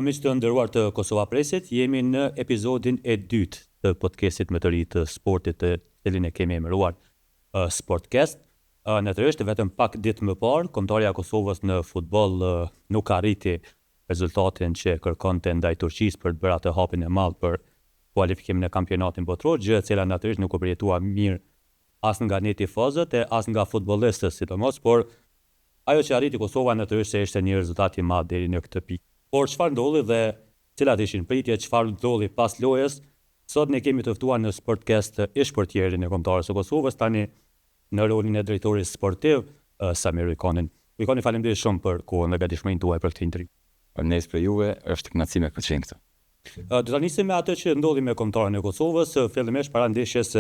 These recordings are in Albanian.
Miq të nderuar të Kosova Presit, jemi në episodin e dytë të podcastit më të ri të sportit të cilin e kemi emëruar Sportcast. Natyrisht vetëm pak ditë më parë, kombëtarja e Kosovës në futboll nuk arriti rezultatin që kërkonte ndaj Turqisë për të bërë atë hapin e madh për kualifikimin në kampionatin botror, gjë e cila natyrisht nuk u përjetua mirë as nga ne tifozët e as nga futbollistët sidomos, por ajo që arriti Kosova natyrisht se ishte një rezultat i madh deri në këtë pikë. Por çfarë ndodhi dhe cilat ishin pritjet, çfarë ndodhi pas lojës? Sot ne kemi të ftuar në Sportcast ish portierin e kombëtarës së Kosovës, tani në rolin e drejtorit sportiv, Samir Ikonin. Ikoni, faleminderit shumë për kohën dhe gatishmërinë tuaj për këtë intervju. Faleminderit për juve, është kënaqësi me këtë këtu. Do ta nisim me atë që ndodhi me kombëtarën e Kosovës, fillimisht para ndeshjes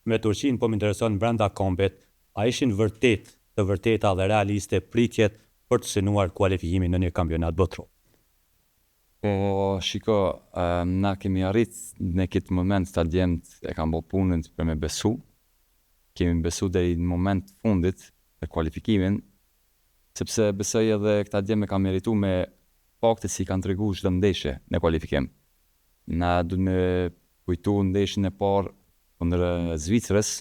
me Turqinë, po më intereson brenda kombit, a ishin të vërteta dhe realiste pritjet për të synuar kualifikimin në një kampionat botror? Po, shiko, na kemi arrit në këtë moment të djemt e kam bo punën për me besu. Kemi besu deri në moment fundit për kualifikimin, sepse besoj edhe këta djemë e kam meritu me fakte si kanë tregu çdo ndeshje në kualifikim. Na du me kujtu ndeshjen e parë kundër Zvicrës,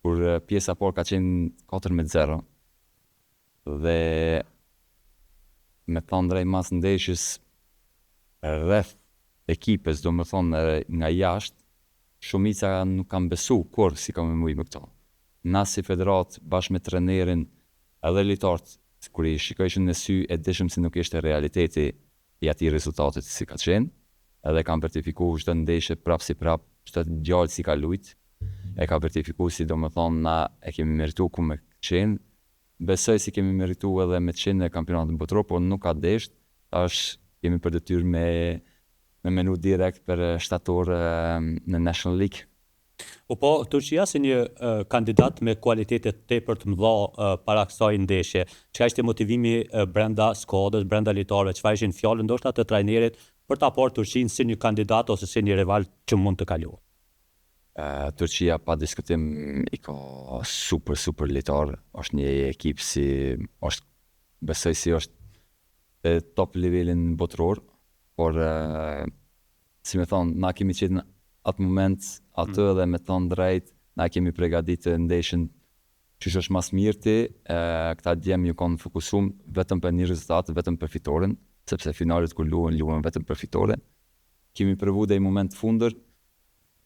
kur pjesa parë ka qenë 4-0. Dhe me thënë drejt mas ndeshjes rreth ekipës, do më thonë nga jashtë, shumica nuk kanë besu kur si kam mujt me këto. Na si federat bashkë me trenerin edhe lojtarët, kur i shikojshin në sy e dishëm se nuk ishte realiteti i atij rezultatit si ka qenë, edhe kanë vertifikuar çdo ndeshje prap si prap, çdo gjallë si ka lujt, e ka vertifikuar si do më thonë na e kemi merituar ku me qenë. Besoj si kemi merituar edhe me qenë në kampionatin botror, por nuk ka desht, tash kemi për detyrë me menu direkt për shtator në National League. Po, Turqia si një kandidat me kualitete tepër të mëdha para kësaj ndeshje, çka ishte motivimi brenda skuadrës, brenda lojtarëve, çfarë ishin fjalët ndoshta të trajnerit për ta parë Turqinë si një kandidat ose si një rival që mund të kalojë? Turqia pa diskutim i ka super lojtar, është një ekip besoj si është top nivelin botror, por si me thonë, na kemi qenë atë moment atë dhe me thonë drejt, na kemi përgatitur ndeshjen që është mas mirëti, këta djemë ju kanë fokusum vetëm për një rezultat, vetëm për fitoren, sepse finalet kur luhen vetëm për fitoren. Kemi provu dhe i moment fundër,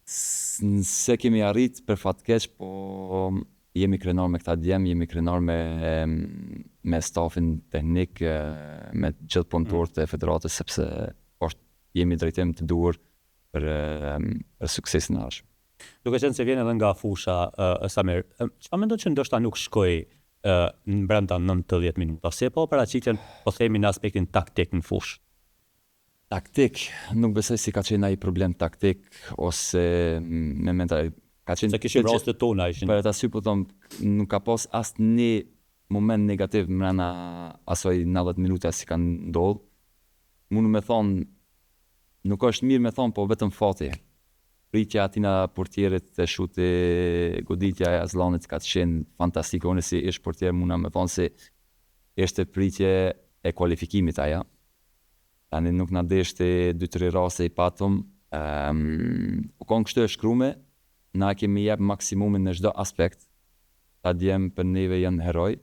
se kemi arrit për fatkeq, po jemi krenar me këta djemë, jemi krenar me stafin teknik, me gjithë punëtorët e federatës, sepse jemi drejtim të duhur për suksesin e ardhshëm. Duke qenë se vjen edhe nga fusha, Samir, çfarë mendon që ndoshta nuk shkoi në brenda 90 minuta, se po paraqiten, po themi në aspektin taktik në fushë? Taktik, nuk besoj si ka qenë ai problem taktik, ose me mental. Se kishim rastet tona ishin. Për aty po them, nuk ka pas asnjë moment negativ brenda asoj 90 minuta si kanë ndodhur. Mundu me thonë, nuk është mirë me thonë, po vetëm fati. Pritja atina portierit të shuti, goditja e Aslanit ka qenë fantastike. Unë si ish portier muna me thonë se ishte pritje e kualifikimit aja. Tani nuk na deshte 2-3 raste i patëm. U konë kështu e shkrume, na kemi jep maksimumin në çdo aspekt. Ta djem për neve janë heroj,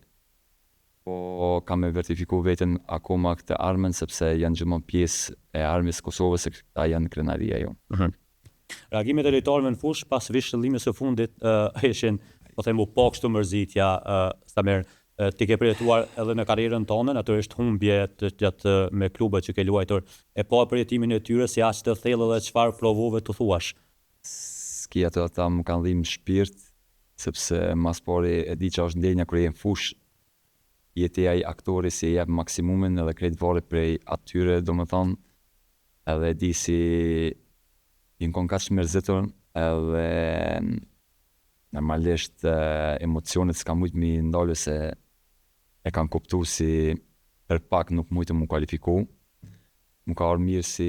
po kam e vertifiku veten akoma këtë armën, sepse janë gjithmonë pjesë e armës Kosovës, se këta janë krenaria jonë. Reagimet e lojtarëve në fushë pas shëllimit së fundit ishin, po themu, po kështu mërzitja, Samir, ti ke përjetuar edhe në karrierën tonë, natyrisht humbje gjatë me klubet që ke luajtur, e po përjetimin e tyre si aq të thellë dhe çfarë provove të thuash? Ski ato ata më kanë dhimbë shpirt, sepse mas pari e di që është ndenja kur je në fushë, jeti ai aktori si jep maksimumin edhe krejt varet prej atyre, do më thonë, edhe di si i në konë kaq mërzitur, edhe normalisht emocionet s'ka mujt mi ndalë se e kanë kuptu si për pak nuk mujtë mu kualifiku. Më ka orë mirë si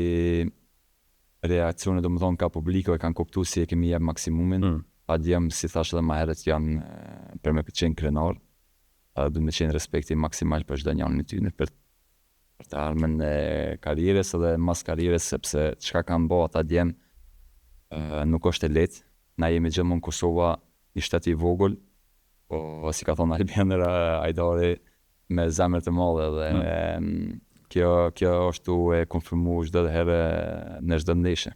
reakcione, do më thonë, ka publiko e kanë kuptu si e kemi jep maksimumin. Pa djem, si thash edhe ma herët, janë për me qenë krenar, du me qenë respekti maksimal për çdo njërin e tyre. për të armën e karrierës edhe mas karrierës, sepse çka kanë bë ata djem nuk është e lehtë. Na jemi gjithmonë Kosova, një shtet i vogël, po si ka thonë Albianer Ajdari, me zemër të madhe dhe kjo është e konfirmuar çdo herë në çdo ndeshje.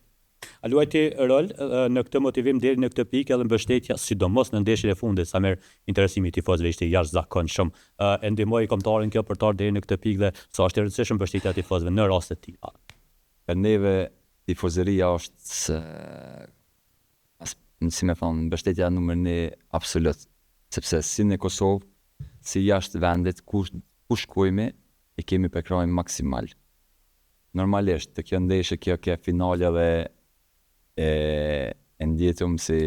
A luajti rol në këtë motivim deri në këtë pikë edhe mbështetja, sidomos në ndeshjen e fundit, sa merr interesimi i tifozëve ishte jashtëzakonshëm. E ndihmoi kombëtarin kjo për të ardhur deri në këtë pikë dhe sa është e rëndësishme mbështetja e tifozëve në raste të tilla. Për neve tifozëria është si me thonë, mbështetja numër 1 absolut, sepse si në Kosovë, si jashtë vendit, ku shkojmë, e kemi për krajnë maksimal. Normalisht, të kjo ndeshje, kjo finale dhe e ndjetëm si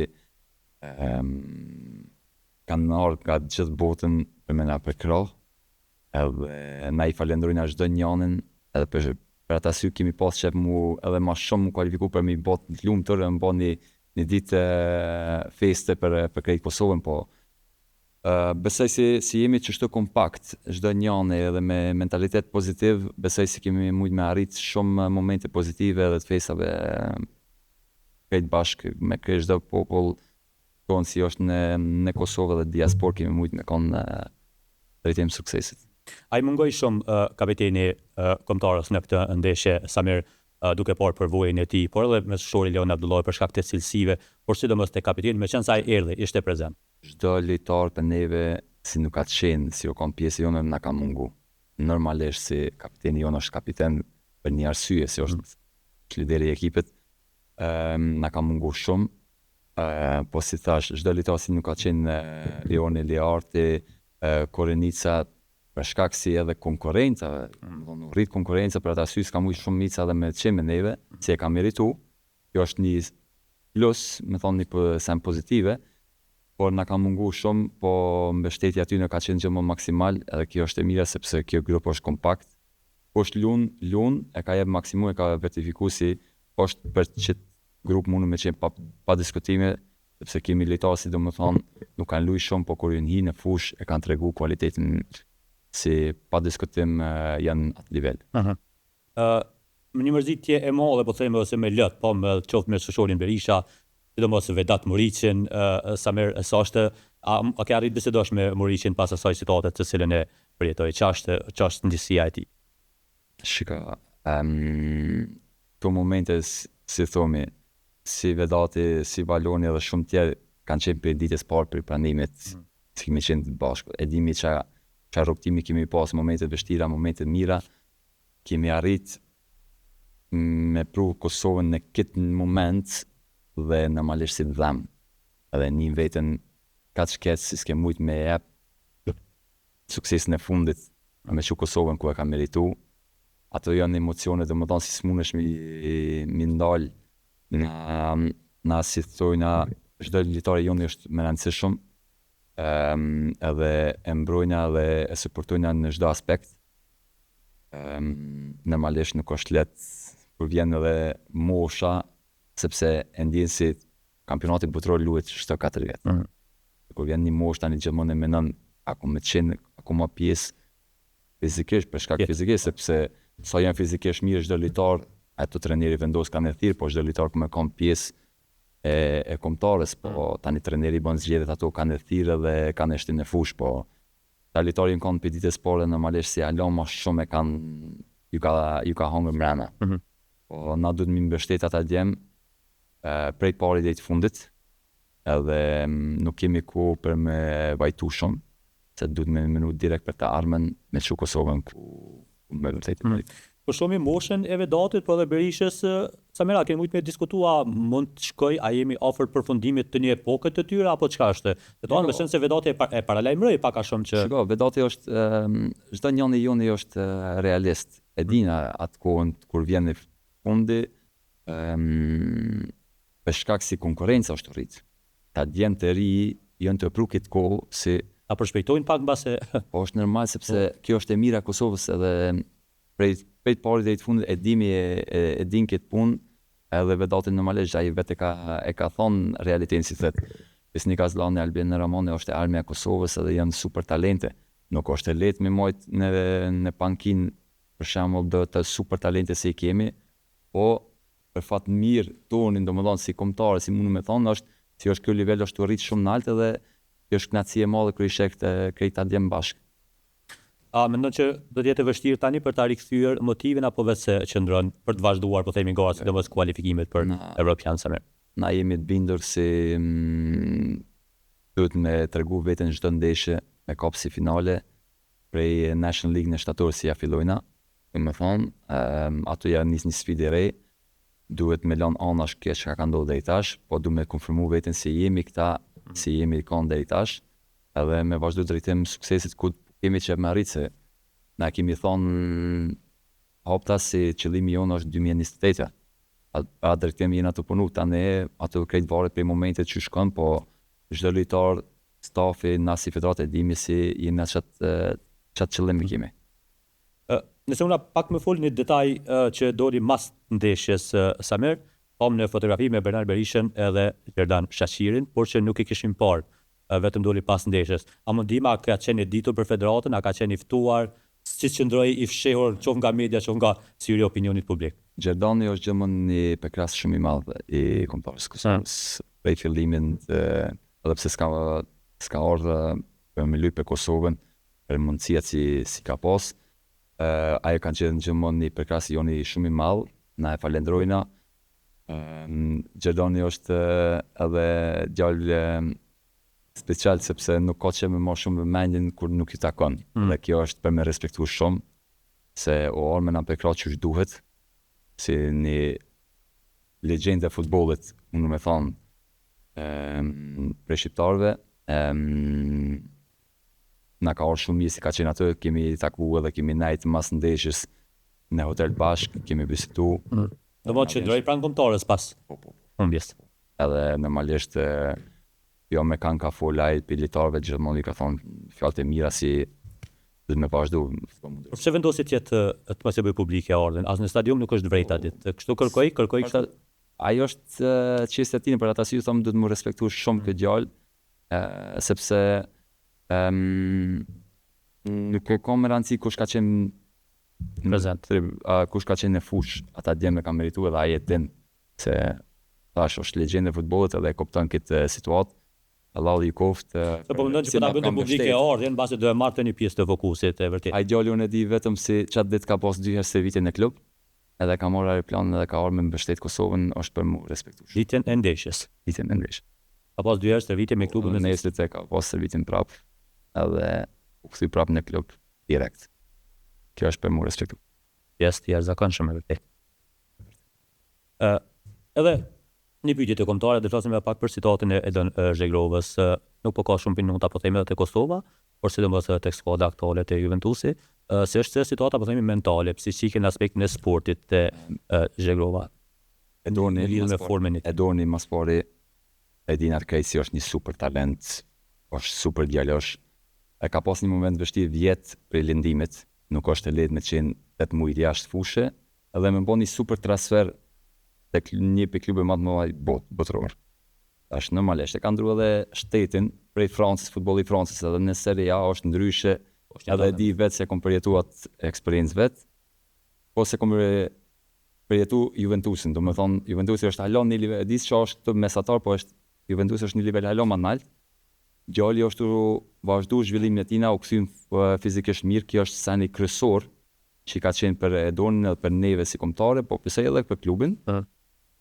kanë ardhur nga gjithë botën për me na përkrah, edhe na i falenderojna çdo njënin, edhe për ata sy kemi pas qef mu edhe ma shumë mu kualifiku për mi bot në lumë tërë, më bo një ditë feste për krejt Kosovën, po besoj si jemi qështu kompakt, çdo njëni edhe me mentalitet pozitiv, besoj si kemi mujt me arrit shumë momente pozitive edhe të festave krejt bashkë, me krejt çdo popull, tonë si është në Kosovë dhe diaspor, kemi mujt me konë drejtim suksesit. A i mungoj shumë kapiteni kombëtarës në këtë ndeshje, Samir, duke parë përvojën e tij, por edhe me shori Leon Abdullahi për shkak të cilësive, por sidomos te kapiteni, meqense sa ai erdhi, ishte prezant. Çdo lojtar për neve si nuk ka qenë, si o kam pjesë jonë, na ka mungu. Normalisht si kapiteni jonë është kapiten për një arsye, si është lideri i ekipit, na ka mungu shumë, po si thash, çdo lojtar si nuk ka qenë Leoni Learti, Korenica, për shkak si edhe konkurenca, rrit konkurenca për ata sy s'ka mujt shumë mica edhe me të qenë me neve, si e ka meritu, kjo është një plus, me thonë një sen pozitive, por na ka mungu shumë, po mbështetja aty në ka qenë gjithmonë maksimal, edhe kjo është e mira sepse kjo grup është kompakt, po është lun, e ka jep maksimum, e ka vertifiku si është për qëtë grup mundu me qenë pa diskutime, sepse kemi lojtarë si do më thonë, nuk kanë luajtur shumë, po kur janë hi në fush, e kanë tregu kualitetin si pa diskutim janë atë nivel. Një mërzitje e madhe, po themi ose me lët, po me qoftë me shoqërin Berisha, sidomos Vedat Muriqin, Samir, sa është, a ke arrit bisedosh me Muriqin pas asaj situate të cilën e përjetoi, ç'është ndjesia e tij? Shika, këto momente, si thomi, si Vedati, si Valoni edhe shumë tjerë, kanë qenë për ditës parë për pranimit, si kemi qenë të bashkë, e dimi që rrugtimi kemi pas, momentet vështira, momentet mira, kemi arrit me pru Kosovën në këtë moment dhe normalisht si dhem, edhe një vetën ka të shketë si s'ke mujt me jep suksesin e fundit me që Kosovën ku e ka meritu, ato janë emocione dhe më thonë si s'munesh mi ndalë na si thojna çdo lojtar jonë është me rëndësishëm, edhe e mbrojna dhe e suportojna në çdo aspekt. Normalisht nuk është lehtë kur vjen edhe mosha, sepse e ndjen si kampionati botror luhet çdo 4 vjet. Kur vjen një moshë tani gjithmonë e menon me qenë akoma pjesë fizikisht, për shkak fizikisht, sepse sa janë fizikisht mirë çdo lojtar, ato trajneri vendos kanë e thirr, po çdo lojtar ku më ka pjesë e kombëtarës, po tani trajneri bën zgjedhjet ato kanë e thirrë dhe kanë shtin në fush, po ta lojtarin kanë për ditës parë normalisht si alon më shumë e kanë ju ka hangër mbrana. Po na duhet mi mbështet ata djem prej parë deri të fundit, edhe nuk kemi kohë për me vajtu shumë, se duhet me minut direkt për të armën me çu Kosovën ku me vërtet. Po shumë moshën e Vedatit, po dhe Berishës, Samira, kemi mujt me diskutua, mund të shkoj, a jemi afër përfundimit të një epoke të tyre, apo çka është? Vedatin besoj se Vedati e paralajmëroi pak a shumë që... Shiko, Vedati është, çdo njëri joni është realist, e dina atë kohën kur vjen në fundi, për shkak si konkurenca është rrit. Ta djem të ri janë të pru këtë kohë si... A përshpejtojnë pak mbase... Po është normal, sepse kjo është e mira Kosovës edhe prej parë deri të fundit e din këtë punë, edhe Vedati normalisht ai vetë e ka thonë realitetin si thotë. Besnik Azlani, Albin Ramoni është armja e Kosovës edhe janë super talente. Nuk është e lehtë me majt në pankinë për shembull do të super talente si i kemi, po për fat mirë tonin, domethënë si kombëtare, si mundu me thonë, është ky nivel është rrit shumë lart edhe kjo është kënaqësi e madhe kur i sheh këtë ta djem bashkë. A mendon që do të jetë e vështirë tani për ta rikthyer motivin apo vetë se qëndron për të vazhduar, po themi gara, sidomos kualifikimet për European Summer? Na jemi të bindur si duhet me tregu veten çdo ndeshje me kap si finale prej National League në shtator si ja fillojna. Me thonë, ato janë një sfidë e re, duhet me lënë anash kjo që ka ndodhur deri tash, po duhet me konfirmu veten se jemi këta, si jemi kanë deri tash, edhe me vazhdu drejtim suksesit ku kemi që me arrit se na kemi thonë hopta si qëllimi jonë është 2028. A drejtim jena të punu, tani ato krejt varet për momentet që shkon, po çdo lojtar, stafi, na si federate dimi si jemi çat qëllimi kemi. Nëse una pak më fol një detaj që doli mas ndeshjes Summer, pam në fotografi me Bernard Berishën edhe Gjerdan Shashirin, por që nuk i kishim parë, vetëm doli pas ndeshjes. A mundima ka qenë ditur për federatën, a ka qenë i ftuar, si qëndroi i fshehur qoftë nga media, qoftë nga syri opinionit publik? Gjerdani është gjithmonë një pekras shumë i madh i kombëtarës Kosovës. Prej fillimit edhe pse s'ka ardhur për me luaj për Kosovën, për mundësia si ka pas, ajo kanë qenë gjithmonë një prekras joni shumë i madh, na e falenderojna. Gjerdani është edhe djalë special sepse nuk ka që me ma shumë vëmendjen kur nuk ju takon. Dhe kjo është për me respektu shumë, se o arme na prekra që është duhet, si një legjende e futbollit, unë me thonë, prej shqiptarëve, na ka orë shumë mirë si ka qenë atë, kemi taku edhe kemi najtë mas ndeshjes në hotel bashk, kemi bisetu. Do më që drejt pranë kombëtarës pas humbjes. Edhe normalisht jo me kanë ka folaj për litarëve gjithmonë i ka thonë fjalët e mira si dhe me vazhdu. Pse vendosi të jetë të mos e bëj publike ardhen, as në stadium nuk është drejta ditë. Kështu kërkoj kështu. Ajo është çështja e tij, për ata si ju them duhet më respektu shumë këtë djalë, sepse nuk ka më rëndësi kush ka qenë prezent, kush ka qenë në fush, ata djemë e ka meritu edhe aje din, se tash është legjende e futbollit edhe e kupton këtë situatë. Allahu i koftë. Po mendon që po ta bënte publike ardhen, mbase do e marrte një pjesë të fokusit e vërtet. Ai djali unë e di vetëm si çat ditë ka pas 2 herë servitje në klub, edhe ka marrë aeroplan edhe ka ardhur me mbështet Kosovën, është për mu respektu. Ditën e ndeshjes. Ka pas 2 herë servitje me klubin e nesër ka pas servitjen prap, edhe u kthy prap në klub direkt. Kjo është për mu respektu. Pjesë të jashtëzakonshme vërtet. Edhe një pyetje të kombëtare, do të flasim pak për situatën e Edon Zhegrovës. Nuk po ka shumë minuta po themi edhe te Kosova, por sidomos tek skuadra aktuale te Juventusi. Se është situata po themi mentale, psiqike në aspektin e sportit te Zhegrova. Edoni Maspari e din atë krejt si është një super talent, është super djalosh. E ka pas një moment vështirë vjet për lindimit, nuk është e lehtë me qenë 8 muaj jashtë fushë, edhe me bën një super transfer tek një për klube më të mëdha botëror. Tash normalisht e ka ndruar edhe shtetin prej Francës, futbolli i Francës, edhe në Serie A është ndryshe, edhe e di vetë se kom përjetuar eksperiencë vet, po se kom përjetu Juventusin, do me thonë Juventusi është halon një nivel, e di që është mesatar, po është Juventusi është një nivel halon më nalt. Djali është vazhdu zhvillimin e tina, u kthyn fizikisht mirë, kjo është seni kryesor që ka qenë për Edonin edhe për neve si kombëtare, po pse edhe për klubin.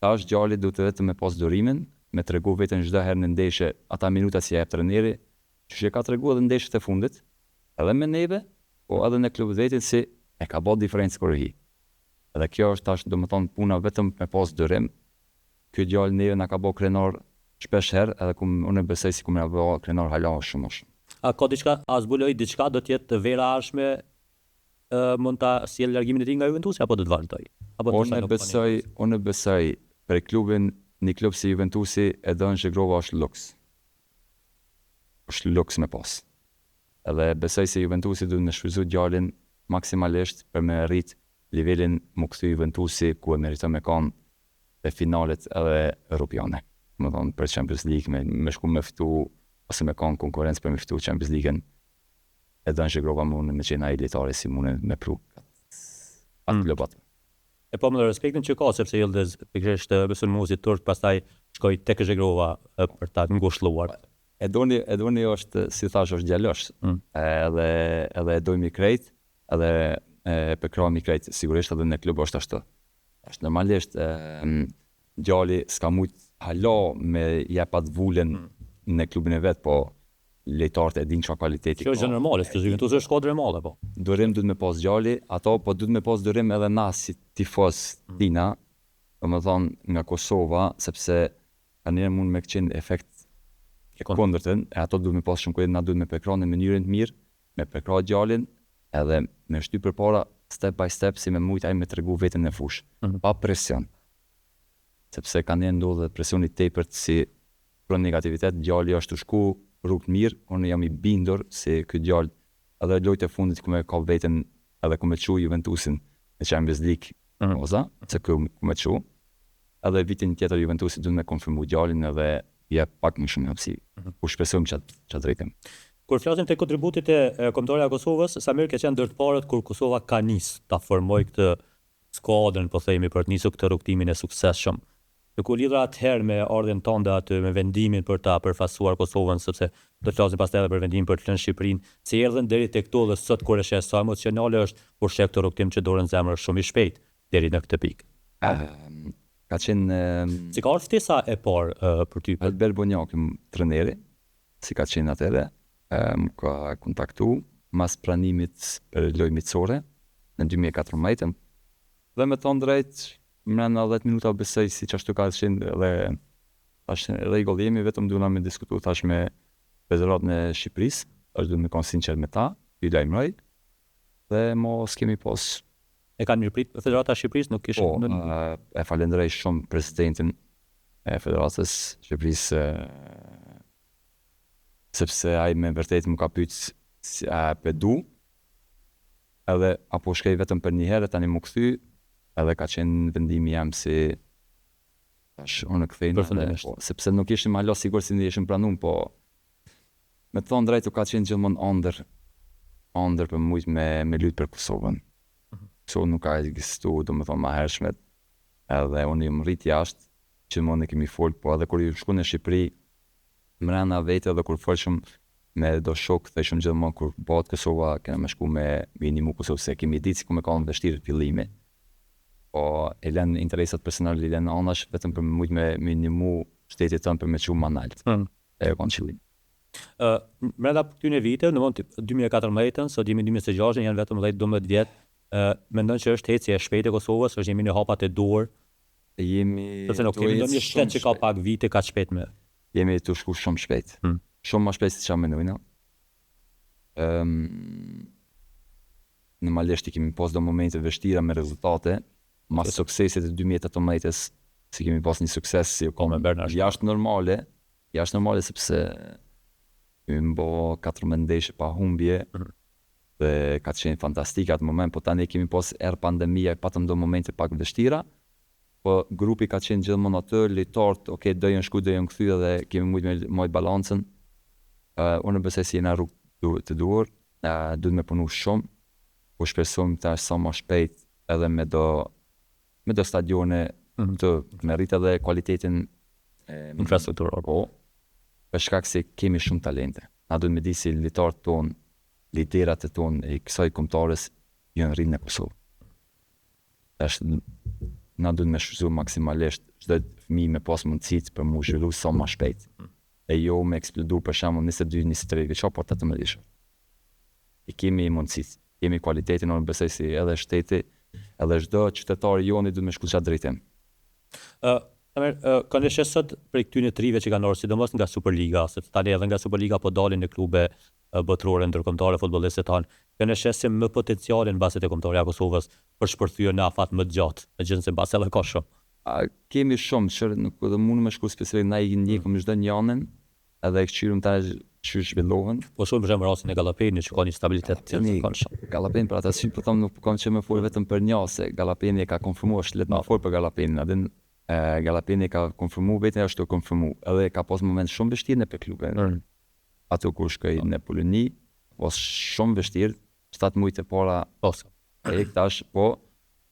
Tash djali duhet vetëm me pas durimin, me tregu veten çdo herë në ndeshje, ata minuta si jep trajneri, që ka treguar edhe ndeshjet e fundit, edhe me neve, po edhe në klub vetin si e ka bërë diferencë kur hi. Edhe kjo është tash domethënë puna vetëm me pas durim. Ky djalë neve na ka bërë krenar shpesh herë, edhe unë besoj si na bërë krenar hala shumë. A ka diçka, a zbuloi diçka, do të jetë vera arshme, mund ta sjell largimin e tij nga Juventusi apo do të vazhdoj? Unë besoj për klubin, një klub si Juventusi, Edon Zhegrova është luks. Është luks me pas. Edhe besoj se Juventusi duhet me shfrytzu djalin maksimalisht për me arrit nivelin mu kthy Juventusi ku e meriton me kanë te finalet edhe europiane. Më thonë për Champions League me shku me ftu ose me kanë konkurrencë për me ftu Champions League-ën. Edon Zhegrova mund me qenë ai lojtari si mund me pru. atë klubat. E po me respektin që ka, sepse Yıldız pikërisht Sulmuzi turk pastaj shkoi tek Zhegrova për ta ngushëlluar. Edoni është, si thash, është djalosh. Edhe e dojmë i krejt, edhe përkrahemi i krejt, sigurisht edhe në klub është ashtu. Është normalisht djali s'ka mujt hala me jepat vullën në klubin e vet, po lejtarët e din çfarë kvaliteti Kjo është gjë normale, se Juventusi është skuadër e madhe po. Durim duhet me pas djali, ato po duhet me pas durim edhe na si tifoz tina, domethënë nga Kosova, sepse tani mund me qenë efekt e kundërtën, e ato duhet me pas shumë kujdes, na duhet me përkrahë në mënyrën të mirë, me përkrahë djalin edhe me shty përpara step by step si me mujt ai me tregu veten në fushë, pa presion. Sepse kanë ndodhur presioni i tepërt si për negativitet, djali është u shku rrugë të mirë, unë jam i bindur se ky djalë edhe lojtë e fundit ku me ka veten edhe ku me çu Juventusin në Champions League, oza, se ku me çu. Edhe vitin tjetër Juventusi duhet me konfirmu djalin edhe jep pak më shumë hapësi. U shpresojmë çat drejtim. Kur flasim te kontributit e kombëtarëve të Kosovës, Samir ka qenë ndër të parët kur Kosova ka nis ta formojë këtë skuadrën, po themi, për të nisur këtë rrugtimin e suksesshëm. Dhe kur lidhur atëherë me ardhen tënde aty, me vendimin për ta përfaqësuar Kosovën, sepse do të flasim pastaj edhe për vendimin për të lënë Shqipërinë, si erdhën deri tek këto dhe sot kur është sa emocionale është kur sheh këtë rrugtim që dorën zemrën shumë i shpejt deri në këtë pikë. Ka qenë Si ka ardhur ftesa e parë për ty? Albert Bonjaki, trajneri, si ka qenë atëherë, më ka kontaktu mas pranimit për lojë miqësore në 2014 dhe me thonë drejt mrena 10 minuta besoj si çashtu ka qenë dhe tash rregull jemi vetëm duam me diskutu tash me Federatën e Shqipërisë, është duhet me kon sinqert me ta, i lajmëroj dhe mos kemi pas E kanë mirëprit Federata e Shqipërisë, nuk kishte e falenderoj shumë presidentin e Federatës Shqipërisë sepse ai me vërtet më ka pyet si a pedu edhe apo shkej vetëm për një herë tani më kthy edhe ka qenë vendimi jam si tash unë kthej sepse nuk ishim alo sigur si ne ishim pranuar, po me të thonë drejt u ka qenë gjithmonë ëndër për mujt me lutë për Kosovën. Kosova nuk ka ekzistuar, domethënë më hershmet, edhe unë jam rrit jashtë, që më ne kemi fol, po edhe kur ju shku në Shqipëri mrena vete edhe kur folshëm me do shok, theshëm gjithmonë kur bëhet Kosova, kena me shku me minimu Kosovë, se kemi ditë si ku me ka në vështirë fillimi. Po e lënë interesat personale, i lënë anash vetëm për mujt me minimu shtetit tënë për me qumë manalt. E konë qëllim. Mrena këtyne vite, në mund 2014, sot jemi 2026, janë vetëm 10-12 vjetë, mendon që është hecje e shpejtë e Kosovës, është jemi në hapat e duhur. Sepse nuk kemi ndonjë shtet që ka pak vite ka shpejt me. Jemi të shku shumë shpejt. Shumë më shpejt se çfarë mendojna. Normalisht i kemi pas do momente vështira me rezultate, mas suksesit e 2018-s, si kemi pas një sukses si jashtë normale sepse kemi bë 14 ndeshje pa humbje. Dhe ka qenë fantastike atë moment, po tani kemi pas pandemia, patëm do momente pak vështira, po grupi ka qenë gjithmonë atë, lojtarët, do janë shku, do janë kthy dhe kemi mujt me mojt balancën. Unë besoj si jena rrugë të duhur, duhet me punu shumë, po shpresojmë tash sa më shpejt edhe me do stadione të merrit edhe kualitetin infrastrukturor. Po, për shkak se kemi shumë talente. Na duhet me di si lojtarët tonë, liderat e tonë e kësaj kombëtares janë rrinë në Kosovë. Na duhet me shfrytzu maksimalisht çdo fëmijë me pas mundësitë për mu zhvillu sa më shpejt. E jo me eksplodu për shembull 22-23 vjeçar, por 18 vjeçar. I kemi mundësitë, kemi kualitetin, unë besoj si edhe shteti, edhe çdo qytetar i joni duhet me shku çat drejtim. Kanë lëshë sot për këtyne trive që kanë ardhur sidomos nga Superliga, sepse tani edhe nga Superliga po dalin në klube botërore ndërkombëtare futbollistët tanë. Kanë shesim më potencialin mbas të kombëtarja Kosovës për shpërthyer në afat më të gjatë, megjithëse mbas edhe ka shumë. Kemi shumë që nuk do mund me shku specifikisht na i ndjekim çdo njërin, edhe e këshirëm ta që zhvillohen. Po shumë për shembull rastin e Gallapeni që ka një stabilitet të zakonshëm. Gallapeni për ata si po them nuk kam që më fol vetëm për një, se Gallapeni ka konfirmuar shlet më fol për Gallapenin, Gallapeni ka konfirmuar vetë ashtu konfirmuar, edhe ka pas moment shumë vështirë në klubin. Ato kur shkoj në Poloni, was shumë vështirë, 7 muaj të para e tash, po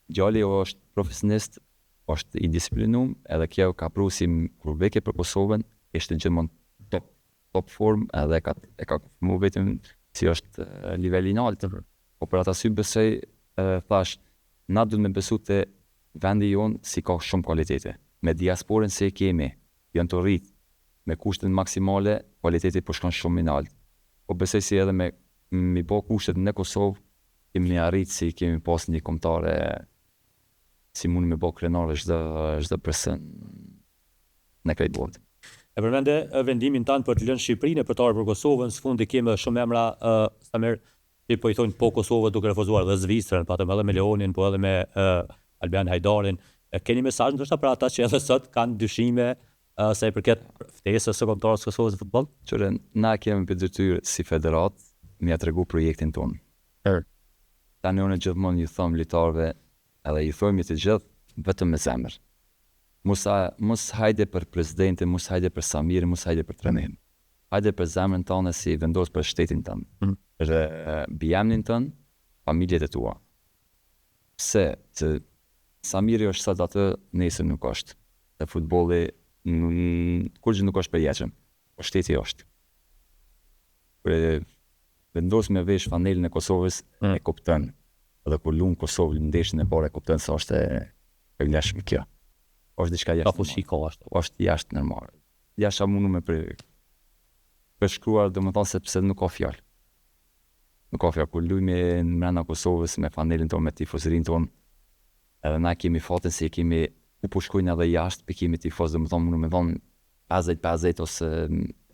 djali është profesionist, është i disiplinuar, edhe kjo ka pru si kur veke për Kosovën, ishte gjithmonë top form, edhe e ka konfirmu vetëm si është niveli i lartë. Po për ata sy besoj, thash, na duhet me besu te vendi jonë si ka shumë kualitete. Me diasporën se kemi, janë të rritë, me kushtet maksimale, kualiteti po shkon shumë i lartë. Po besoj si edhe me mi bo kushtet në Kosovë, kemi arritë si kemi pas një kombëtare si mund me bo krenare çdo person në këtë botë. E përmende vendimin tanë për të lënë Shqipërinë për të ardhur për Kosovën, së fundi kemë shumë emra, Samir, që po i thonë po Kosovë duke refuzuar dhe Zvicrën, patëm edhe me Leonin, po edhe me Alban Hajdarin. Keni mesazh ndoshta për ata që edhe sot kanë dyshime sa i përket ftesës së kombëtarës së Kosovës në futboll? Qëre, na kemi për detyrë si federat me ja tregu projektin tonë. Tani unë gjithmonë ju thom lojtarëve, edhe ju thojmë të gjithë vetëm me zemër. Mos hajde për presidentin, mos hajde për Samirin, mos hajde për trenerin. Hajde për zemrën tonë si vendos për shtetin tonë. Për bijemnin tonë, familjet e tua. Pse? Se Samiri është sot atë, nesër nuk është. Dhe futbolli kur gjë nuk është përjetshëm, po shteti është. Për vendos me vesh fanelën e Kosovës e kupton. Edhe kur luan Kosovë ndeshjen e parë e kupton se është e vlefshme kjo. Është diçka jashtë. Ka fushi ka ashtu. Është jashtë normale. Jashtë mundu me përshkruar, domethënë sepse nuk ka fjalë. Nuk ka fjalë kur lujmë në brenda Kosovës me fanelën tonë, me tifozërinë tonë. Edhe na kemi fatin se kemi u pushkojnë edhe jashtë, kemi tifoz, domethënë mundu me thonë 50-50 ose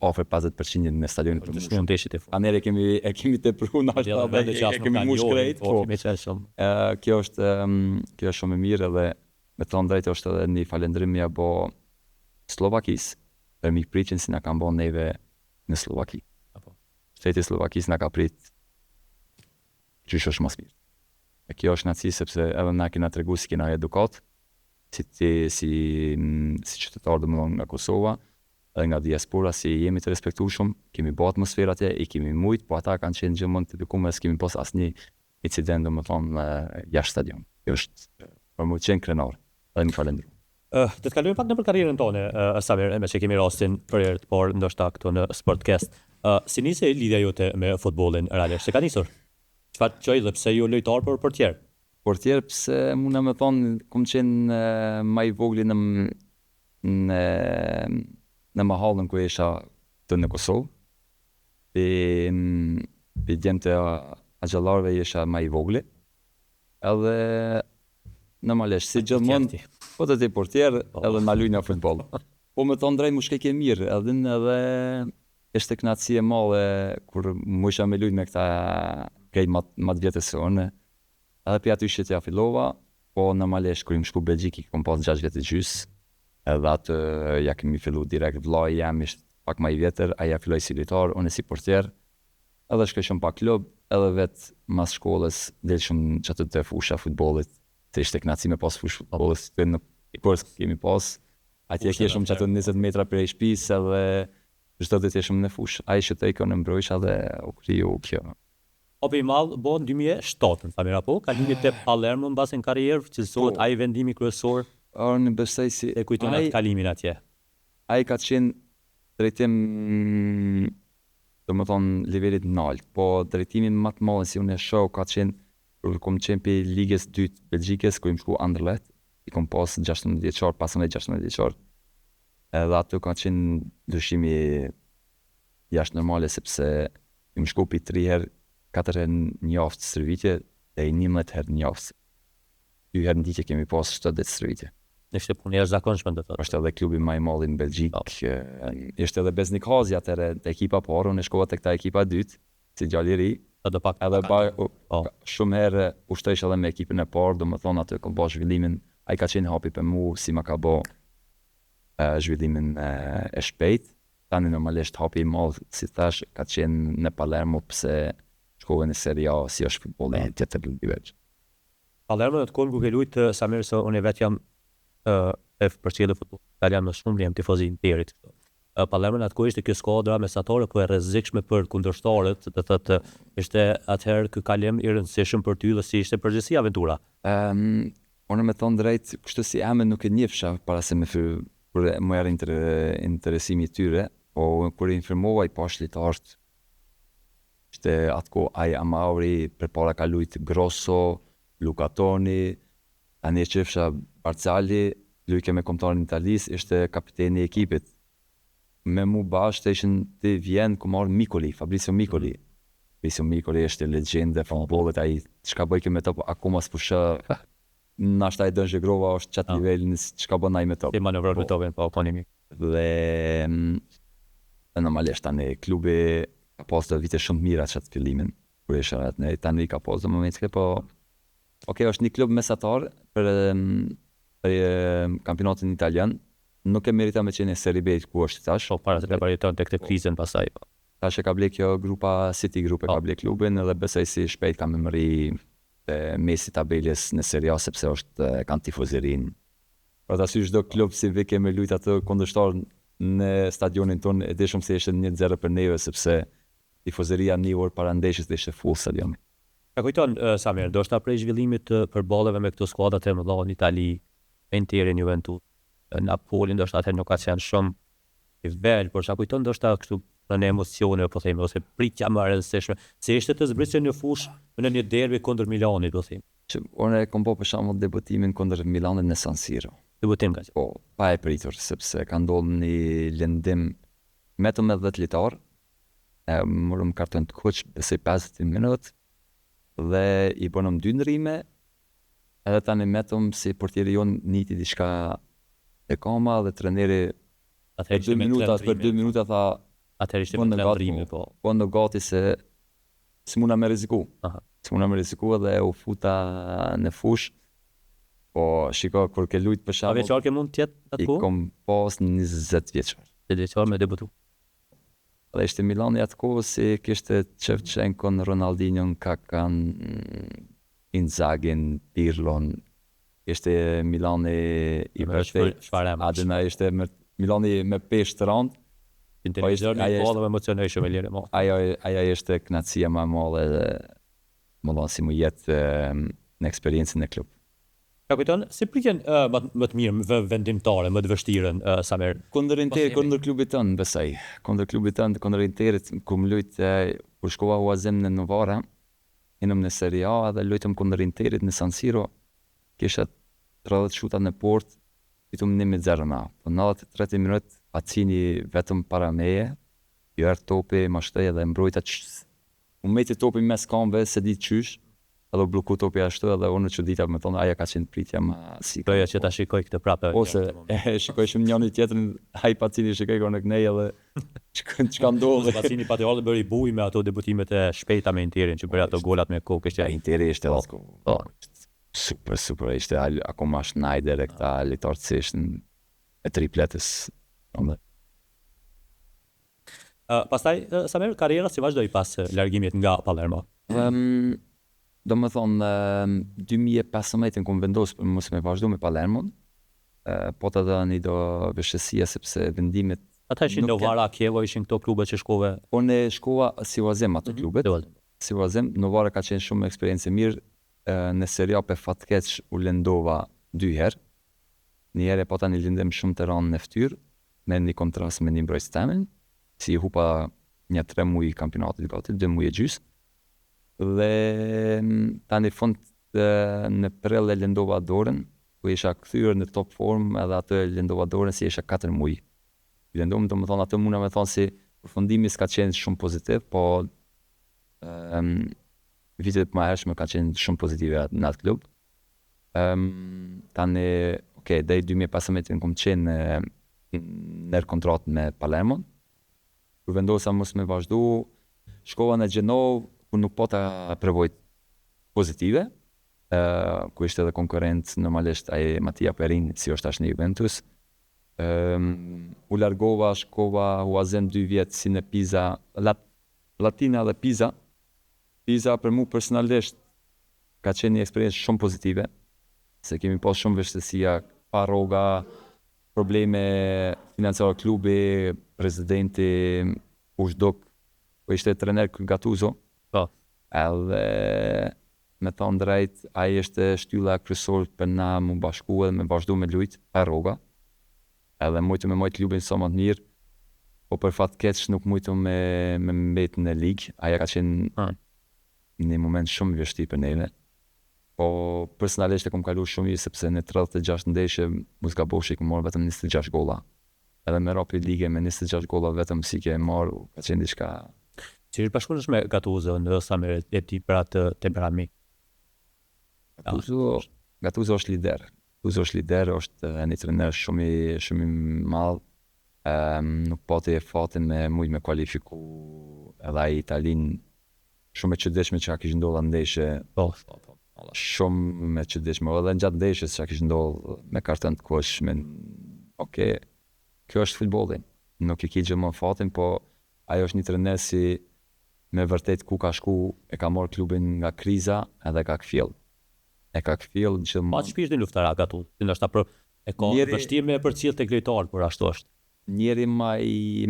ofër 50% në stadionin për Shumë ndeshjet e fundit. Anë kemi tepruar nashta, kemi mush krejt, po. Kjo është shumë e mirë edhe me thonë drejtë është edhe një falendrim ja bo Slovakisë për mikpritjen si na kanë bo neve në Slovaki. Shteti i Slovakisë na ka prit qysh është mas mirë. E kjo është naci sepse edhe na kena tregu si kena edukat, si qytetarë domethënë nga Kosova, edhe nga diaspora si jemi të respektueshëm, kemi bo atmosferë atje, i kemi mujt, po ata kanë qenë gjithmonë të edukuar, s'kemi pas asnjë incident domethënë jashtë stadion. Kjo është për më qenë krenar. Edhe më falendru. Të të kalojmë pak në për karrierën tonë, Samir, me që kemi rastin për herë të parë ndoshta këtu në Sportcast. Si nisi lidhja jote me futbollin realisht? Se ka nisur? Çfarë çoj dhe pse ju lojtar për portier? Portier pse mund me thonë kom qenë më i vogël në mahallën ku isha të në Kosovë. Për djemtë agjallarëve isha më i vogël. Edhe normalisht si gjithmonë po të ti portier edhe na luaj në futboll. Po me thonë drejt më shkej ke mirë, edhe ishte kënaqësi e madhe kur më isha me luaj me këta krejt më të vjetës se unë. Edhe për aty shqetja fillova, po normalisht kur im shku Belgjik kom pas 6 vjetë gjys, edhe atë ja kemi fillu direkt vllai jam ishte pak më i vjetër, ai ja filloi si lojtar, unë si portier. Edhe shkoj shumë pa klub, edhe vetë mas shkollës delshëm çatë të fusha futbollit. Se ishte kënaqësi me pas fushë futbollit, në kurs kemi pas. Atje kishëm çatë 20 metra prej shtëpisë edhe çdo ditë ishim në fushë. Ai shëtej në mbrojtja dhe u kriju kjo. Hopi i madh bo në 2007, Samir, apo kalimi te Palermo mbas në karrierë, cilësohet ai vendimi kryesor. Unë besoj si e kujton atë kalimin atje. Ai ka qenë drejtim domethënë nivelit nalt, po drejtimi më të madh si unë e shoh ka qenë kur kom qenë për ligës 2 Belgjikës, ku im shku Anderlecht, i kom pas 16 vjeçar, 15-16 vjeçar. Edhe aty ka qenë dyshimi jashtë normale, sepse im shku për 3 herë, 4 herë një javë të stërvitje, dhe 11 herë një javë. 2 herë në ditë kemi pas 7 ditë stërvitje. Ishte punë jashtëzakonshme do të thotë. Është edhe klubi më i madh në Belgjik. Ishte edhe Besnik Hazi atëherë te ekipa parë, unë shkova tek ta ekipa e dytë, si djalë i ri. Edhe pak shumë herë ushtresh edhe me ekipin e parë, domethënë atë kom bërë zhvillimin, ai ka qenë hapi për mua si ma ka bë zhvillimin e shpejt. Tani normalisht hapi i madh, si thash, ka qenë në Palermo pse shkova në Serie A, si është futbolli tjetër nivel. Palermo në të kohën ku ke luajtur Samir, se unë vetë jam e përcjellë futboll italian më shumë, jam tifoz i Interit. Palermo në atë kohë ishte kjo skuadra mesatare, po e rrezikshme për kundërshtarët, do thotë ishte atëherë ky kalim i rëndësishëm për ty dhe si ishte përgjithësi aventura. Unë me thonë drejt, kështu si emën nuk e njefsha para se me fyr, kur më erë interesimi i tyre, po kur e informova i pash lojtarët, ishte atko Ai Amauri, përpara ka lujt Grosso, Luca Toni, tani e qefsha Barcali, lujke me kombëtarin italis, ishte kapiteni i ekipit. Me mu bashkë ishin të vjen ku marrë Mikoli, Fabrizio Mikoli. Fabrizio Mikoli ishte legjende futbollit, ai çka bëj me top akoma s'pushë. Nashta e dën Zhegrova është qatë nivelin çka bën ai me top. Ti manovron me topin, po ponimi. Dhe normalisht tani klubi ka pas të vite shumë mira çat fillimin kur isha atë, tani ka pas momente po është një klub mesatar për kampionatin italian. Nuk e merita me qenë Serie B ku është tash. Po para se të përjeton tek të krizën pasaj. Po. Tash e ka ble kjo grupa City Group e ka ble klubin edhe besoj si shpejt ka me mëri mesi tabelës në Serie A sepse është kanë tifozerin. Pra ta sy çdo klub si ve kemi lujt atë kundërshtar në stadionin ton e di shumë se ishte 1-0 për neve sepse tifozeria një orë para ndeshjes ishte full stadioni. Ka kujton Samir, do shta prej zhvillimit të përballave me këto skuadrat e mëdha në Itali, Inter, Juventus, Napoli, do shta atë nuk ka qenë shumë i vel, por çka kujton do shta kështu në emocione po them ose pritja më e rëndësishme, se ishte të zbrisur në fush në një derbi kundër Milanit, po them. Që unë e kom po për shembull debutimin kundër Milanit në San Siro. Debutim ka qenë. Po, pa e pritur sepse ka ndodhur një lëndim vetëm me 10 litar. Morëm karton të kuq, besoj 50 minutë dhe i bënëm 2 ndrime. Edhe tani metëm si portieri jon niti diçka e koma dhe trajneri për 2 minuta tha atëherë ishte me ndrime po. Po ndo gati se s'muna me rreziku. S'muna me rreziku dhe u futa në fush. Po shiko kur ke lujt për shembull. A vjeçar ke mund të jetë atko? I kom pas 20 vjeçar. 20 vjeçar me debutu. Dhe ishte Milani atë kohë si kishte Shevchenkon, Ronaldinhon, Kakan, Inzaghin, Pirlon. Ishte Milani i vërtet. Adena ishte Milani me peshë të rand. Inteligjent, po dhe emocionoj shumë lirë mo. Aja ishte kënaqësia më e madhe dhe më dhan si më jetë në eksperiencën e klub. Ka kujton, si pritjen më të mirë vendimtare, më të vështirën, Samir? Kundër Inter, kundër klubit tënë, besoj. Kundër klubit tënë, kundër Interit, ku më lujt, kur shkova Huazem në Novara, inëm në Serie A dhe lujtëm kundër Interit në San Siro, kisha 30 shuta në port, fitum 1-0 na. Po 90-30 minutë, Pacini vetëm para meje, ju erë topi, ma shtëj edhe mbrojta u meti topi mes kamve, se ditë qysh, edhe u bloku topi ashtu edhe unë çudita më thonë aja ka qenë pritja më si. Doja që ta shikoj këtë prapë. Ose shikoj shumë njëri tjetrin, ai Pacini shikoj kur në knej edhe çka ndodhi. Pacini pati ardhur bëri buj me ato debutimet e shpejta me Interin që bëri ato golat me kokë që Interi ishte atë. Super ishte akoma Schneider e këta litarësisht e tripletës. Pastaj Samir karriera si vazhdoi pas largimit nga Palermo. Do më thonë 2015 kom vendosur për mos me vazhdu me Palermon, po të dhe një do vëshësia sepse vendimet. Ata ishin Novara, Kievo, ishin këto klube që shkove? Unë shkova si Huazem ato klubet. Si Huazem, Novara ka qenë shumë eksperiencë mirë. Në Serie A pe fatkeq u lëndova 2 herë. Një herë po tani lëndem shumë të rënë në fytyrë me një kontrast me një mbrojtës temin, si hupa një 3 muaj kampionatit gati, 2 muaj e gjys. Dhe tani fund në prell e lëndova dorën, ku isha kthyer në top form, edhe atë lëndova dorën si isha 4 muaj. Lëndom do të thonë atë mund të thonë si përfundimi s'ka qenë shumë pozitiv, po vitet më hershme ka qenë shumë pozitive në atë klub. Tani, deri 2015 kom qenë në kontratë me Palermo. Kur vendosa mos me vazhdu, shkova në Gjenovë, ku nuk po ta prevojt pozitive, ku ishte edhe konkurrent normalisht ai Mattia Perin, si është tash në Juventus. U largova, shkova Huazem 2 vjet si në Pisa, Latina dhe Pisa. Pisa për mu personalisht ka qenë një eksperiencë shumë pozitive, se kemi pas shumë vështësia, pa rroga, probleme financiare klubi, presidenti Ushdok, po ishte trener Gattuso. Po. Edhe me thonë drejt, ai është shtylla kryesore për na mu bashku edhe me vazhdu me lujt pa rroga. Edhe mujtu me mojt klubin sa më të mirë, po për fat keq nuk mujtu me mbet në ligë. Aja ka qenë një moment shumë i vështirë për neve. Po personalisht e kom kalu shumë mirë sepse në 36 ndeshje mu s'ka bosh i kom marrë vetëm 26 golla. Edhe me rapi ligë me 26 golla vetëm si ke marrë, ka qenë diçka. Si bashkëpunosh me Gattuso në sa merr e ti për atë temperament? Gattuso është lider. Gattuso është lider, është një trajner shumë i madh. Nuk pati e fatin me mujt me kualifiku edhe ai Italin shumë e çuditshme që ka kishte ndodhur ndeshje. Shumë me çuditshme edhe gjatë ndeshjes që kishte ndodhur me karton të kuq me kjo është futbolli. Nuk i ki gjithmonë fatin, po ajo është një trajner si me vërtet ku ka shku, e ka marrë klubin nga kriza edhe ka kthjell. E ka kthjell gjithmonë. Pa shpirtin luftarak atu. Ndoshta për e ka vështirë me përcjell tek lojtar, por ashtu është. Njeri ma i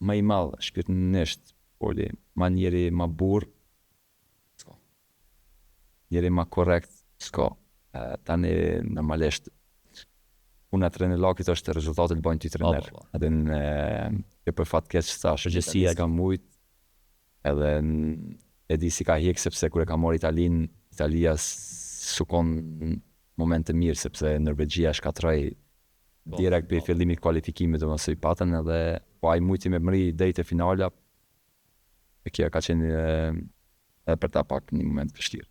madh shpirtërisht, poli, ma njeri ma burr, s'ka. Njeri ma korrekt, s'ka. Tani normalisht puna e trajnerit është rezultatet të bën ti trajner. Edhe në për fat keq thash, përgjegjësia ka mujt. Edhe e di si ka hiq sepse kur e ka marrë Italia sukon momente mirë sepse Norvegjia shkatroi direkt për fillimit kualifikimit domosë i patën edhe po ai mujti me mri deri te finala. E kjo ka qenë për ta pak një moment vështirë.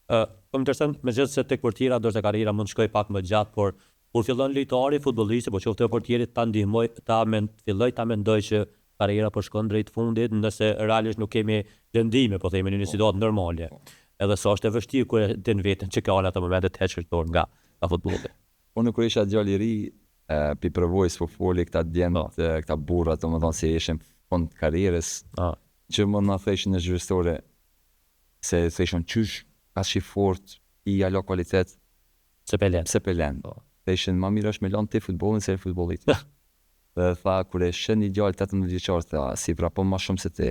Po më intereson megjithëse se tek portiera do të karriera mund të shkoj pak më gjatë, por kur fillon lojtari futbollisti, po qoftë portierit ta ndihmoj filloj ta mendoj që karriera po shkon drejt fundit, nëse realisht nuk kemi lëndime, po themi në një situatë normale. Edhe sa është e vështirë kur e din veten që ka në ato momente të hequr nga futbolli. Unë kur isha djalë i ri, pi provojës po foli këta djemt, këta burra, domethënë se ishin fund të karrierës, që më na theshin në zyrtore se theshin qysh ka shi fort i alo kvalitet se pelen. Theshin më mirë është me lënë ti futbollin se futbollit. Dhe tha kur e shën një djalë 18 vjeçar, tha si vrapon më shumë se ti,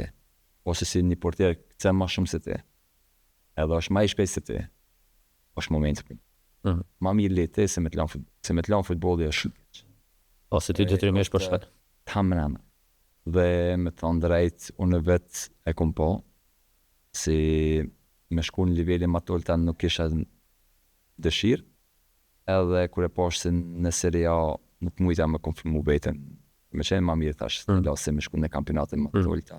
ose si një portier kthej më shumë se ti. Edhe është më i shpejt se ti. Është momenti. Ma mirë lete se me të lanë futbolli është shumë. Ose ti detyrimisht për shkak. Tamam. Dhe me thonë drejt, unë vetë e kom po, si me shku në nivelin më të ulta nuk kisha dëshirë, edhe kur e pash se në Serie A nuk mujta me konfirmu veten. Me qenë ma mirë thash, se me shku në kampionatin më të ulta.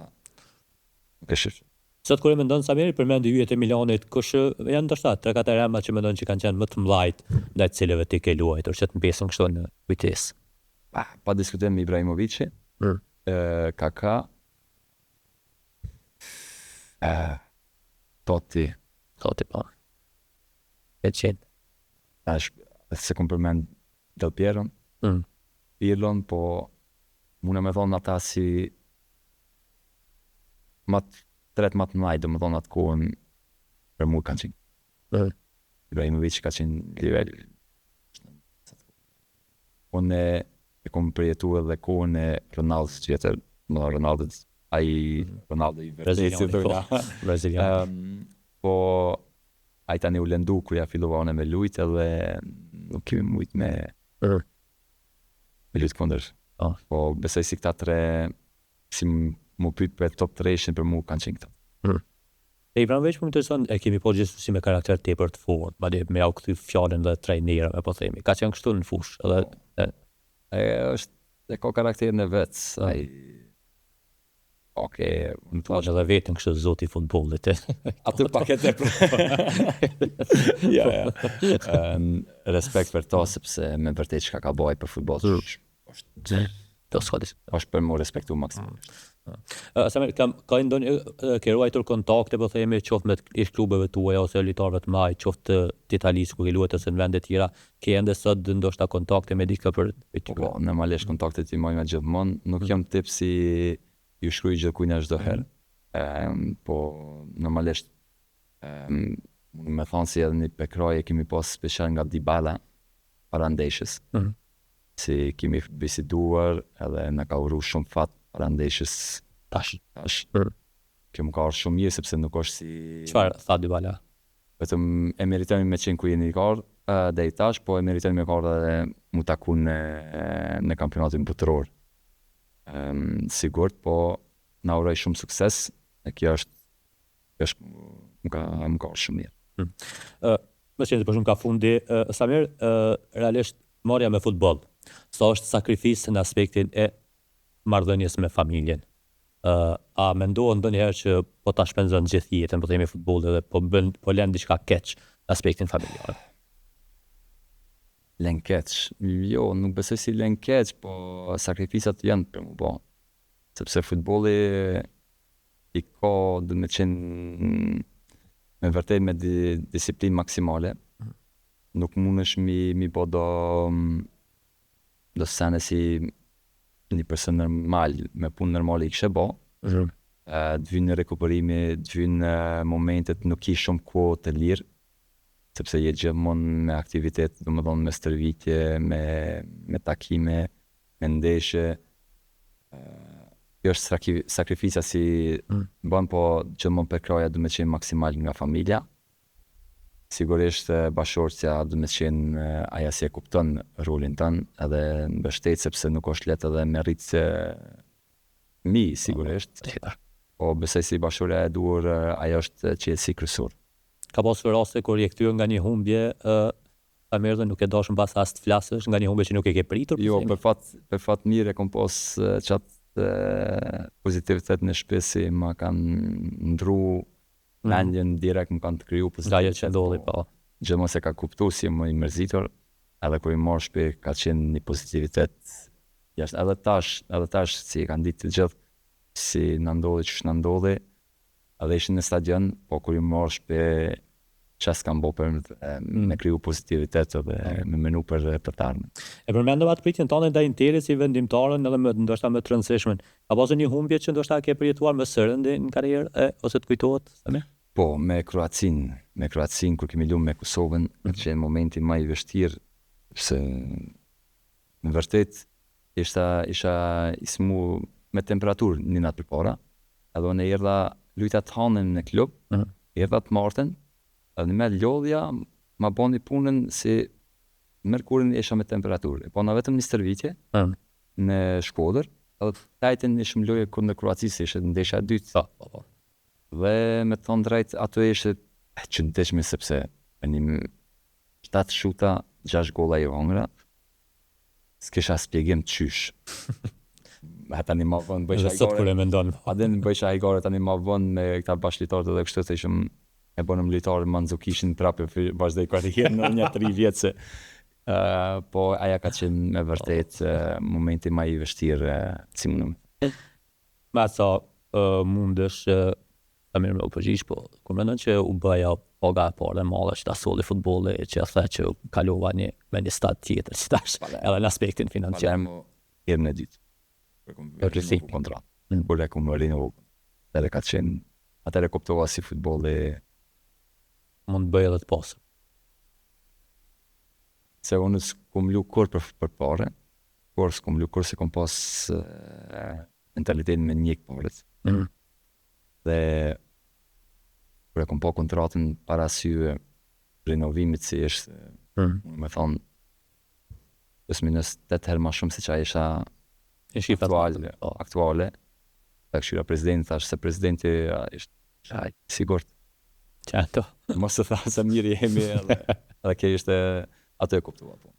Nuk e shifë. Sot kur e mendon Samiri përmendi yjet e Milanit, kush janë ndoshta 3-4 emra që mendon që kanë qenë më të mëdhajt ndaj të cilëve ti ke luajtur, që të mbesin kështu në kujtesë. Pa diskutim Ibrahimovici, Kaka, Totti po. E qenë. Se kom përmend Del Pieron, Pirlon, po mune me thonë ata si tret më të mëdhaj, domethënë atë kohën për mua kanë qenë. Ibrahimovic ka qenë nivel. Unë e kom përjetuar edhe kohën e Ronaldo tjetër, Ronaldo i Brazilian. Po ai tani u lëndu kur ja fillova unë me lujt edhe nuk kemi mujt me lujt kundër. Po besoj si këta tre si mu pyet për top 3 për mua kanë qenë këta. Ibrahimovic më intereson, e kemi po gjithë si me karakter tepër të fortë, madje me au kthy fjalën dhe trajnerëve, po themi. Ka qenë kështu në fushë, edhe e ka karakterin e vet. Ai unë thua edhe vetëm kështu zoti i futbollit. Atë paket e respekt për to sepse me vërtet çka ka bëj për futboll. Është për mu respektu maksimisht. Samir, ka ndonjë ke ruajtur kontakte, po themi, qoftë me ish klubeve tuaja ose lojtarëve të mëdhenj, qoftë të Italisë ku ke luajtur ose në vende të tjera, ke ende sot ndoshta kontakte me dikë për ty? Po, normalisht kontaktet i marr gjithmonë, nuk jam tip si ju shkruaj gjithkujt çdo herë. Po normalisht me thonë si edhe një pekraje kemi pas special nga Dybala para ndeshjes. Si kemi biseduar edhe na ka uru shumë fat para ndeshjes tash. Kjo më ka ardhur shumë mirë sepse nuk është si Çfarë tha Dybala? vetëm e meritoni me qenë ku jeni ardhur deri tash, po e meritoni me ardhur edhe mu taku në kampionatin botëror. Sigurt, po na uroj shumë sukses e kjo është më ka ardhur shumë mirë. Me qenë për shumë ka fundi, Samir, realisht marrja me futboll, sa është sakrifisë në aspektin e marrëdhënies me familjen. A mendohen ndonjëherë që po ta shpenzon gjithë jetën, po themi futbolli dhe po lën diçka keq në aspektin familjar? Lën keq. Jo, nuk besoj si lën keq, po sakrificat janë për mu bo. Sepse futbolli i ka, du me qenë me vërtet me disiplinë maksimale. Nuk mundesh mi bo do sene si një person normal, me punë normale i kështë bo. Të vynë në rekuperimi, të vynë në momentet nuk i shumë kohë të lirë, sepse je gjithmonë me aktivitet, do më thonë me stërvitje, me takime, me ndeshje. Kjo është sakrifisa si bën, po gjithmonë përkraja du me qenë maksimal nga familja. Sigurisht bashortja du me qenë aja si e kupton rolin tënë edhe mbështet sepse nuk është lehtë edhe me rritë mi sigurisht. Po besoj si bashorja e duhur ajo është qelësi kryesor. Ka pasur raste kur je kthyer nga një humbje, Samir, dhe nuk e dashur mbas as të flasësh nga një humbje që nuk e ke pritur? Jo, për fat mirë e kom pas qatë pozitivitet në shpesi ma kanë ndru mendjen direkt më kanë të kriju nga ajo që ndodhi, po. Gjithmonë se ka kuptu si më i mërzitur, edhe kur i marrë shpe ka qenë një pozitivitet jashtë. Edhe tash si kanë ditë të gjithë si në ndodhi që në ndodhi, edhe ishin në stadion, po kur i marrë shpe qas kanë bo për me kriju pozitivitet dhe me menu për të ardhmen. E përmendëm atë pritjen tonë ndaj Interit si vendimtarën edhe ndoshta më të rëndësishmën. Ka pasur një humbje që ndoshta ke përjetuar më së rëndi në karrierë ose të kujtohet? Po, me Kroacin kur kemi luajtur me Kosovën, që në momenti më i vështirë, se në vërtet isha ismu me temperaturë një natë përpara, edhe unë erdha lujta të hanën në klub, erdha të martën, edhe me lodhja ma boni punën si mërkurin isha me temperaturë. Po na vetëm një stërvitje në Shkodër, edhe tajten ishëm loje kur në Kroaci se ishte ndeshja e dytë. Dhe me të thonë drejt, ato ishte që ndeshme sepse një 7 shuta, 6 gola i hongra, s'kisha spjegim qysh. Tani ma vënë bëjsh hajgare, tani ma vënë me këta bashkëlitarët edhe kështu se ishëm e bënëm lojtarë Manzukishin prapë vazhdoj karrierën në një 3 vjetë. Po aja ka qenë me vërtet momenti ma i vështirë si mundëm. Ma sa mundesh Samir me u përgjish, po kur mendon që u bëja paga e parë madhe që ta solli futbolli, që the që kalova me një stad tjetër, si tash, edhe në aspektin financiar. Herën e dytë. Për rinovu kontratë. Kur e kom rinovu. Edhe ka qenë, atëre kuptova si futbolli mund të bëj edhe të pasur. Se unë s'kom lu kur për pare, kur s'kom lu kur se kom pas mentalitetin me njek parët. Dhe kur e kom pa kontratën para syve rinovimit si ishte, me thonë, +- 8 herë ma shumë se që a isha aktuale. Dhe këshyra presidenti thash se presidenti ishte sigurt. Qëto. Mos të thash se mirë jemi edhe kjo ishte ato e kuptova po.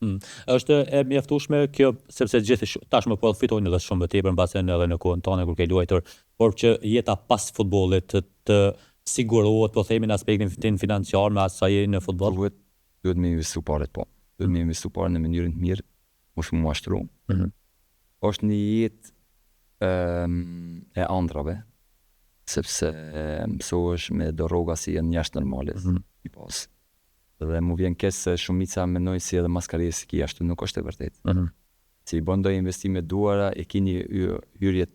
Është e mjaftueshme kjo sepse gjithë tashmë po fitojnë edhe shumë më tepër mbase edhe në kohën tonë kur ke luajtur, por që jeta pas futbollit të sigurohet, po themi në aspektin financiar me asaj në futboll. Duhet me investu paret po. Duhet me investu paret në mënyrën të mirë, mos më mashtru. Është një jetë e andrave, sepse mësohesh me do rroga si janë jashtë normalit. I pas. Dhe mu vjen keq se shumica mendoj si edhe mas karrierës ki ashtu nuk është e vërtetë. Si i bën ndonjë investime duara, e keni hyrje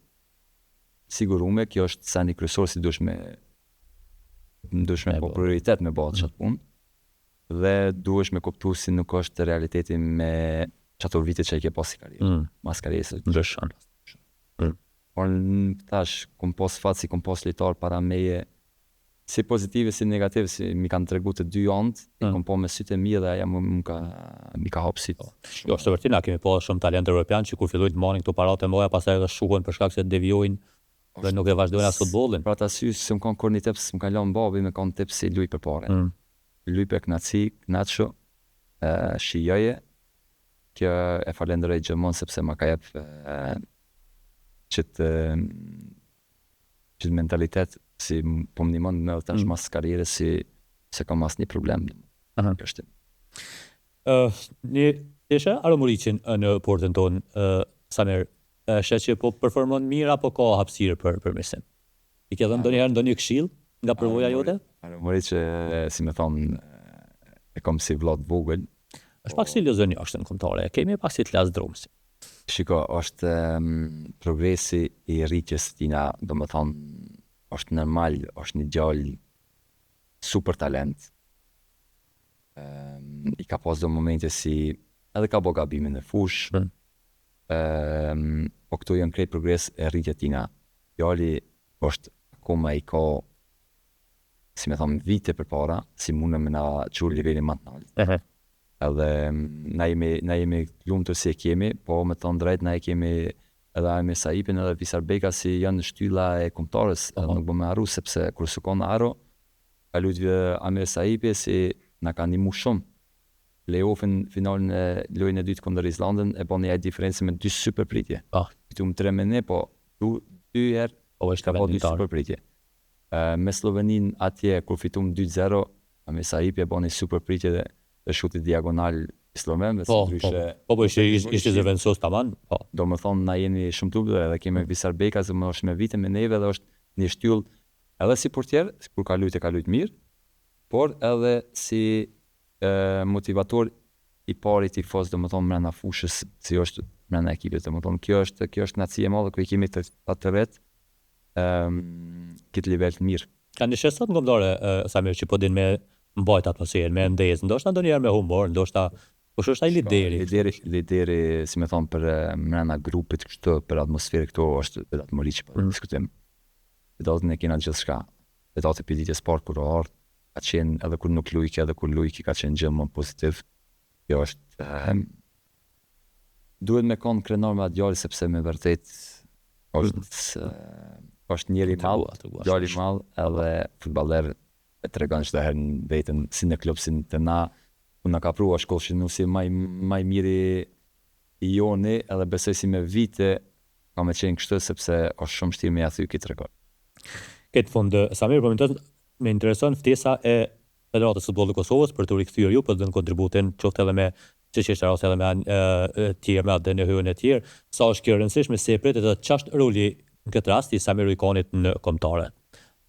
sigurume, kjo është sa një kryesor si dush me po prioritet me bëhet çat punë. Dhe duhesh me kuptu si nuk është realiteti me çato vite që i ke pas si karrierë. Mas karrierës ndryshon. por tash kom pas fat si kom pas lojtar para meje, si pozitive si negative, si mi kanë tregu të dy anët, kom po me sytë e mi dhe aja mi ka hap sytë. Jo, është të vërtetë, na kemi pas shumë talent evropian që kur fillojnë të marrin këto paratë moja, pastaj edhe shuhen për shkak se devijojnë dhe nuk e vazhdojnë as futbollin. Pra ta sy se më kanë kur një teps, më kanë lënë babi, më kanë teps si luj për pare. Luj për knaci, knaço, shijoje, kjo e falenderoj gjëmon sepse ma ka jep qëtë mentalitet si po më ndihmon me tash mas karrierës si se kam as një problem. Kjo është. Një ishe Aromuricin në portën tonë, Samer, shet që po performon mirë apo ka hapësirë për mirësim? I ke dhënë ndonjëherë ndonjë këshill nga përvoja jote? Aromuric, si me thonë, e kom si vllot vogël. Është pak si lozënja është në kombëtare. Kemi pak si të las drumsi. Shiko, është progresi i rritjes tina, do më thonë, është normal, është një gjallë super talent. I ka pas do momente si, edhe ka bo gabime në fush, po këtu janë krejt progres e rritje tina. Djali është akoma i ka, si me thamë, vite për para, si mune me na qurë nivelin më të naltë. Edhe na jemi lumtur si e kemi, po me të drejt na e kemi edhe Amir Saipin edhe Visar Beka si janë shtylla e kombëtarës, edhe nuk bëmë arru sepse kur su kon aro, ka luajtur Amir Saipi si na ka ndihmu shumë. Playoffin finalin e lojën e dytë kundër Islandën e bën një diferencë me 2 superpritje. Fitum 3-1, po 2 herë është ka bën 2 superpritje. Me Sloveninë atje kur fitum 2-0, Amir Saipi e bën një superpritje dhe shuti diagonal sloven, ishte zëvendësos tamam. Do më thonë, na jeni shumë të lutër edhe kemi Visar Beka, zë më është me vite me neve dhe është një shtyll edhe si portier, kur ka lujt mirë, por edhe si motivator i pari tifoz, do më thonë, mrena fushës, si është mrena ekipit, do më thonë, kjo është naci e madhe, ku i kemi të vetë këtë nivel të mirë. Ka një shesat në kombëtare, Samir, që po din me mbajt atmosferën, me ndezë, ndoshta ndonjëherë me humor, ndoshta kush është ai lideri? Lideri, si me thonë, për mrena grupit kështu, për atmosferë këto është vetë Aromuric për diskutim. Vetë ne kena gjithçka. Vetë përditje sport kur ardh, ka qenë edhe kur nuk lujki, edhe kur lujki ka qenë gjë më pozitiv. Kjo është duhet me kon krenar me atë djalë sepse me vërtet është njeri djali mall edhe futballer e tregon çdo herë vetën si në klub si të na ku na ka pruar shkollshin si më miri i joni edhe besoj si me vite ka me qenë kështu sepse është shumë vështirë me ja thy këtë rekord. Këtë fund, Samir, më intereson ftesa e Federatës së Futbollit të Kosovës për të rikthyer ju për të dhënë kontributin qoftë edhe me çështje edhe me tjerë me atë në hyjën e tjerë. Sa është kjo rëndësishme se pritet të ç'është roli në këtë rast i Samir Ikonit në kombëtare?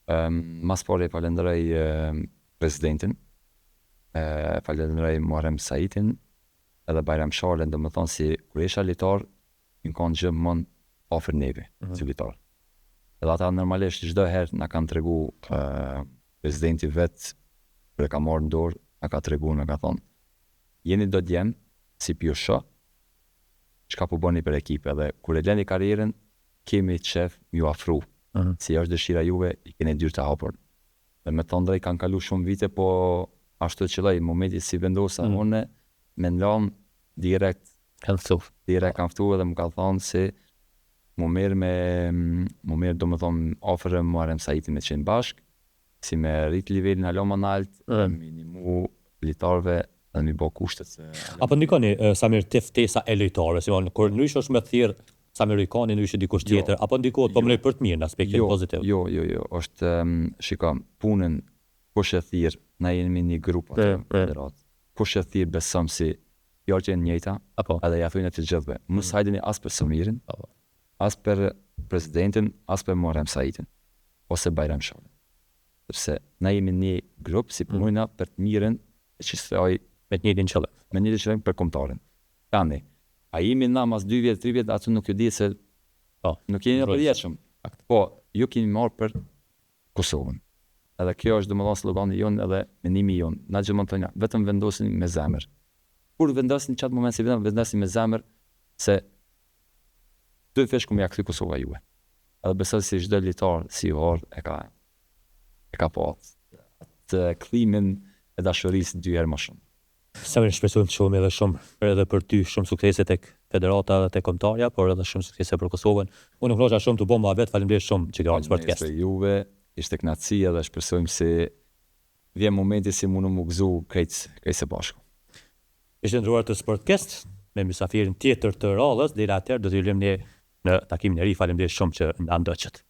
Mas pari falenderoj presidentin, falenderoj Muharrem Saitin edhe Bajram Sharlen, do më thonë si kur isha litar, në kanë gjë më afër neve, si litar. Edhe ata normalisht çdo herë na kanë tregu presidenti vet kur e ka marrë në dorë, na ka tregu, na ka thonë jeni do djem si pjusha çka po bëni për ekipin edhe kur e lëni karrierën kemi qef ju afru. Si është dëshira juve, i keni dyrë të hapur. Dhe me të ndrej kanë kalu shumë vite, po ashtu të qëllaj, momenti si vendosa, une me nëlam direkt kanë ftu edhe më ka thonë si më merë do më thonë ofërë Muharrem Saitin me qenë bashk, si me rritë nivelin alo më nalt, minimu litarve dhe mi bo kushtet. Apo ndikoni, Samir, të ftesa e litarve, si kur nësh është me thirë Samir Ikoni në ishë dikush tjetër, apo ndikohet po mlej për të mirë në aspektin pozitiv? Jo, është, shika, punën, kush e thirë, na jemi një grup atë federat, kush e thirë besëm si fjallë që e njëjta, edhe ja thujnë të gjithve, mos hajdeni as për Samirin, as për presidentin, as për Muharrem Saitin, ose Bajram Sharlen. Sepse na jemi një grup si punojna për të mirën e qistoj me të njëjtin qëllim. Me njëjtin qëllim për kombëtarin. Tani, a jemi na mas 2 vjet, 3 vjet, atë nuk ju di se nuk jeni në përjetëshëm. Po, ju keni marrë për Kosovën. Edhe kjo është domethënë slogani jonë edhe mendimi jonë. Na gjithmonë thonë, vetëm vendosin me zemër. Kur vendosin çat moment si vetëm vendosin me zemër se dy fesh ku më ja kthy Kosova juve. Edhe besoj se çdo lojtar si or e ka po atë klimin e dashurisë 2 herë më shumë. Sa më shpresojmë shumë edhe shumë edhe për ty shumë suksese tek federata dhe tek kombëtarja, por edhe shumë suksese për Kosovën. Unë nuk vlosha shumë të bomba vet, faleminderit shumë që ke ardhur në podcast. Për juve, ishte kënaqësi edhe shpresojmë se vjen momenti si mundu më gëzu krejt së bashku. Ishte ndruar të Sportcast me mysafirin tjetër të radhës, deri atëherë do t'ju lëmë në takimin e ri. Faleminderit shumë që na ndoqët.